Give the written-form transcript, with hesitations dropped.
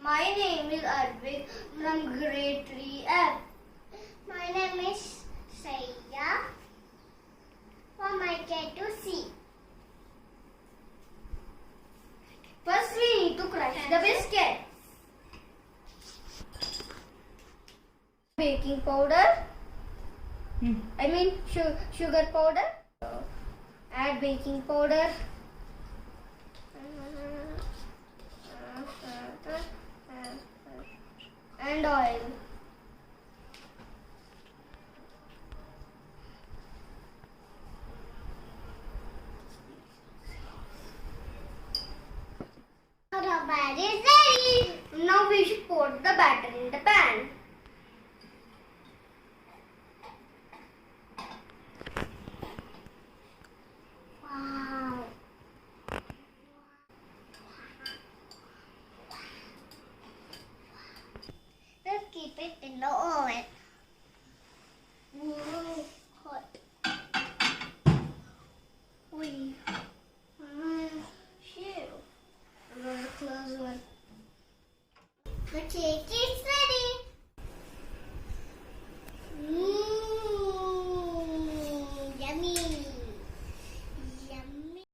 My name is Arvind from grade 3F. My name is Saiya from my K2C. First we need to crush the biscuit. Baking powder. I mean sugar powder. Add baking powder. And oil. Now the batter is ready. Now we should pour the batter in the pan. Wow. Let's keep it in the oven. Whoa, hot. Wait. Shit. I'm gonna close one. The cake